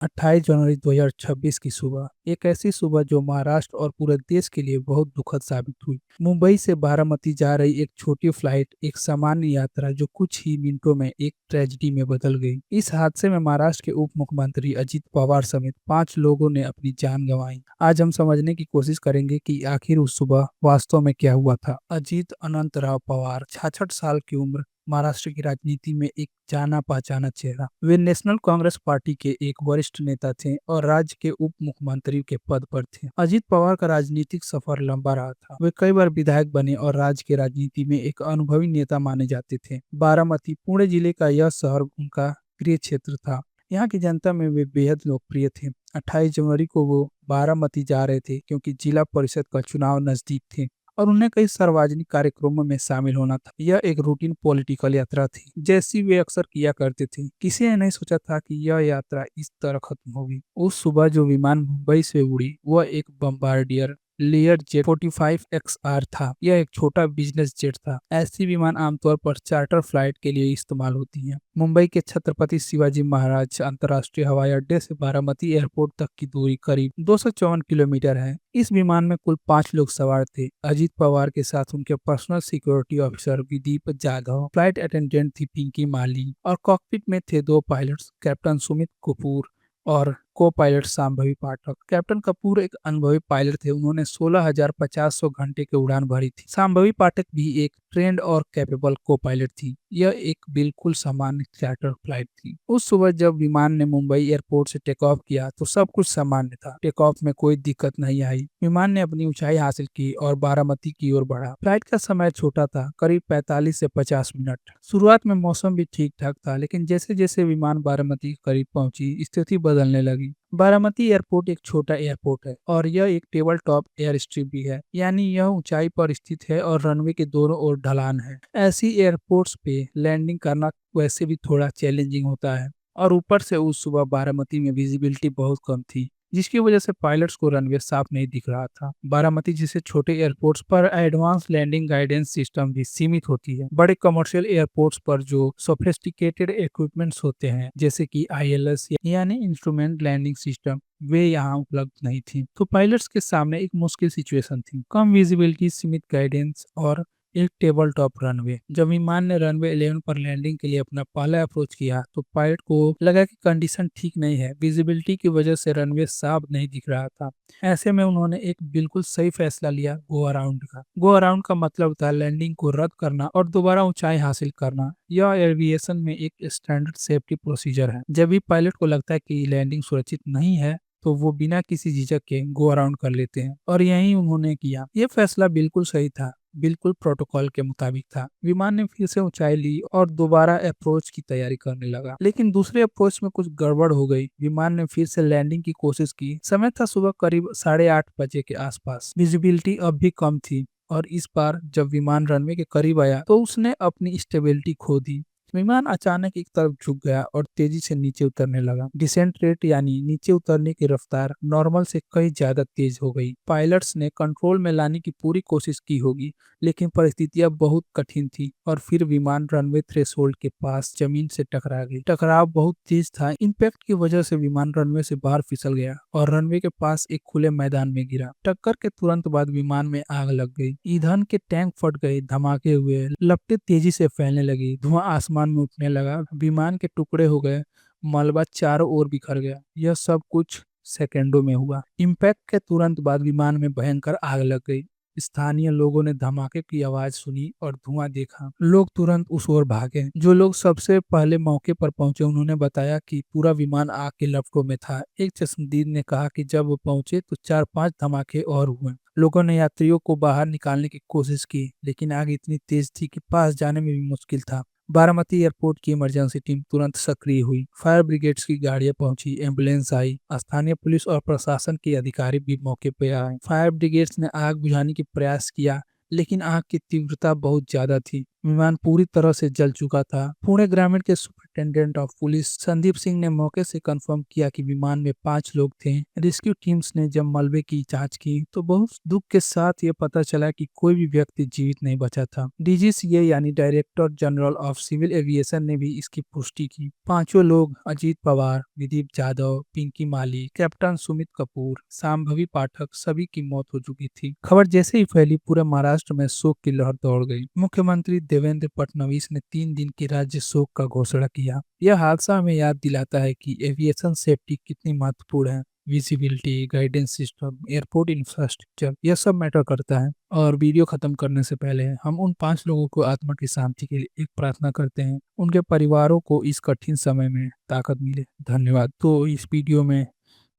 28 जनवरी 2026 की सुबह, एक ऐसी सुबह जो महाराष्ट्र और पूरे देश के लिए बहुत दुखद साबित हुई। मुंबई से बारामती जा रही एक छोटी फ्लाइट, एक सामान्य यात्रा जो कुछ ही मिनटों में एक ट्रेजेडी में बदल गई। इस हादसे में महाराष्ट्र के उप मुख्यमंत्री अजित पवार समेत 5 लोगों ने अपनी जान गंवाई। आज हम समझने की कोशिश करेंगे कि आखिर उस सुबह वास्तव में क्या हुआ था। अजित अनंतराव पवार, 66 साल की उम्र, महाराष्ट्र की राजनीति में एक जाना पहचाना चेहरा। वे नेशनल कांग्रेस पार्टी के एक वरिष्ठ नेता थे और राज्य के उप मुख्यमंत्री के पद पर थे। अजित पवार का राजनीतिक सफर लंबा रहा था। वे कई बार विधायक बने और राज्य की राजनीति में एक अनुभवी नेता माने जाते थे। बारामती, पुणे जिले का यह शहर उनका प्रिय क्षेत्र था। यहाँ की जनता में वे बेहद लोकप्रिय थे। 28 जनवरी को वो बारामती जा रहे थे क्योंकि जिला परिषद का चुनाव नजदीक थे और उन्हें कई सार्वजनिक कार्यक्रमों में शामिल होना था। यह एक रूटीन पॉलिटिकल यात्रा थी, जैसी वे अक्सर किया करते थे। किसी ने नहीं सोचा था कि यह यात्रा इस तरह खत्म होगी। उस सुबह जो विमान मुंबई से उड़ी, वह एक बम्बार्डियर लेयर जेट 45 XR था। यह एक छोटा बिजनेस जेट था। ऐसी विमान आमतौर पर चार्टर फ्लाइट के लिए इस्तेमाल होती हैं। मुंबई के छत्रपति शिवाजी महाराज अंतर्राष्ट्रीय हवाई अड्डे से बारामती एयरपोर्ट तक की दूरी करीब 254 किलोमीटर है। इस विमान में कुल 5 लोग सवार थे। अजित पवार के साथ उनके personal security officer Vidip Jadhav, flight attendant थी पिंकी माली और कॉकपिट में थे 2 पायलट्स, कैप्टन सुमित कपूर और को पायलट सांभवी पाठक। कैप्टन कपूर एक अनुभवी पायलट थे। उन्होंने 16,500 घंटे की उड़ान भरी थी। सांभवी पाठक भी एक ट्रेंड और कैपेबल को पायलट थी। यह एक बिल्कुल सामान्य चार्टर फ्लाइट थी। उस सुबह जब विमान ने मुंबई एयरपोर्ट से टेक ऑफ किया तो सब कुछ सामान्य था। टेक ऑफ में कोई दिक्कत नहीं आई। विमान ने अपनी ऊंचाई हासिल की और बारामती की ओर बढ़ा। फ्लाइट का समय छोटा था, करीब 45 से 50 मिनट। शुरुआत में मौसम भी ठीक ठाक था, लेकिन जैसे जैसे विमान बारामती के करीब पहुंची, स्थिति बदलने लगी। बारामती एयरपोर्ट एक छोटा एयरपोर्ट है और यह एक टेबल टॉप एयर स्ट्रिप भी है, यानी यह ऊंचाई पर स्थित है और रनवे के दोनों ओर ढलान है। ऐसी एयरपोर्ट्स पे लैंडिंग करना वैसे भी थोड़ा चैलेंजिंग होता है और ऊपर से उस सुबह बारामती में विजिबिलिटी बहुत कम थी, जिसकी वजह से पायलट्स को रनवे साफ नहीं दिख रहा था। बारामती जैसे छोटे एयरपोर्ट्स पर एडवांस लैंडिंग गाइडेंस सिस्टम भी सीमित होती है। बड़े कमर्शियल एयरपोर्ट्स पर जो सोफिस्टिकेटेड इक्विपमेंट्स होते हैं, जैसे कि ILS यानी इंस्ट्रूमेंट लैंडिंग सिस्टम, वे यहाँ उपलब्ध नहीं थी। तो पायलट्स के सामने एक मुश्किल सिचुएशन थी, कम विजिबिलिटी, सीमित गाइडेंस और एक टेबल टॉप रनवे। जब विमान ने रनवे 11 पर लैंडिंग के लिए अपना पहला अप्रोच किया तो पायलट को लगा कि कंडीशन ठीक नहीं है। विजिबिलिटी की वजह से रनवे साफ नहीं दिख रहा था। ऐसे में उन्होंने एक बिल्कुल सही फैसला लिया, गो अराउंड का। गो अराउंड का मतलब था लैंडिंग को रद्द करना और दोबारा ऊंचाई हासिल करना। यह एविएशन में एक स्टैंडर्ड सेफ्टी प्रोसीजर है। जब भी पायलट को लगता है कि लैंडिंग सुरक्षित नहीं है तो वो बिना किसी झिझक के गो अराउंड कर लेते हैं और यही उन्होंने किया। ये फैसला बिल्कुल सही था, बिल्कुल प्रोटोकॉल के मुताबिक था। विमान ने फिर से ऊंचाई ली और दोबारा अप्रोच की तैयारी करने लगा, लेकिन दूसरे अप्रोच में कुछ गड़बड़ हो गई। विमान ने फिर से लैंडिंग की कोशिश की। समय था सुबह करीब 8:30 बजे के आसपास। विजिबिलिटी अब भी कम थी और इस बार जब विमान रनवे के करीब आया तो उसने अपनी स्टेबिलिटी खो दी। विमान अचानक एक तरफ झुक गया और तेजी से नीचे उतरने लगा। डिसेंट रेट यानी नीचे उतरने की रफ्तार नॉर्मल से कहीं ज्यादा तेज हो गई। पायलट्स ने कंट्रोल में लाने की पूरी कोशिश की होगी, लेकिन परिस्थितियां बहुत कठिन थी और फिर विमान रनवे थ्रेशोल्ड के पास जमीन से टकरा गई। टकराव बहुत तेज था। इम्पैक्ट की वजह से विमान रनवे से बाहर फिसल गया और रनवे के पास एक खुले मैदान में गिरा। टक्कर के तुरंत बाद विमान में आग लग गई। ईंधन के टैंक फट गए, धमाके हुए, लपटें तेजी से फैलने लगी, धुआं आसमान में उठने लगा, विमान के टुकड़े हो गए, मलबा चारों ओर बिखर गया। यह सब कुछ सेकेंडों में हुआ। इम्पैक्ट के तुरंत बाद विमान में भयंकर आग लग गई। स्थानीय लोगों ने धमाके की आवाज सुनी और धुआं देखा। लोग तुरंत उस ओर भागे। जो लोग सबसे पहले मौके पर पहुंचे उन्होंने बताया कि पूरा विमान आग के लपटों में था। एक चश्मदीद ने कहा कि जब वो पहुंचे तो 4-5 धमाके और हुए। लोगों ने यात्रियों को बाहर निकालने की कोशिश की, लेकिन आग इतनी तेज थी कि पास जाने में भी मुश्किल था। बारामती एयरपोर्ट की इमरजेंसी टीम तुरंत सक्रिय हुई। फायर ब्रिगेड्स की गाड़ियां पहुंची, एम्बुलेंस आई, स्थानीय पुलिस और प्रशासन के अधिकारी भी मौके पर आए। फायर ब्रिगेड्स ने आग बुझाने की प्रयास किया, लेकिन आग की तीव्रता बहुत ज्यादा थी। विमान पूरी तरह से जल चुका था। पुणे ग्रामीण के superintendent of police Sandeep Singh ने मौके से कंफर्म किया कि विमान में 5 लोग थे। रेस्क्यू टीम्स ने जब मलबे की जांच की तो बहुत दुख के साथ ये पता चला कि कोई भी व्यक्ति जीवित नहीं बचा था। डीजीसीए यानी director general of civil aviation ने भी इसकी पुष्टि की। पांचों लोग अजीत पवार, विदीप जाधव, पिंकी माली, कैप्टन सुमित कपूर, शांभवी पाठक सभी की मौत हो चुकी थी। खबर जैसे ही फैली पूरे महाराष्ट्र में शोक की लहर दौड़ गई। मुख्यमंत्री देवेंद्र फडणवीस ने 3 दिन की राज्य शोक का घोषणा किया। यह हादसा हमें याद दिलाता है कि एविएशन सेफ्टी कितनी महत्वपूर्ण है। Visibility, guidance system, airport infrastructure यह सब मैटर करता है। और वीडियो खत्म करने से पहले हम उन 5 लोगों को आत्मा की शांति के लिए एक प्रार्थना करते हैं। उनके परिवारों को इस कठिन समय में ताकत मिले। धन्यवाद। तो इस वीडियो में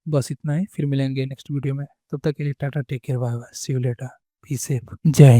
बस इतना ही, फिर मिलेंगे नेक्स्ट वीडियो में। तब तक के लिए tata, take care, bye bye, see you later, be safe, Jai Hind.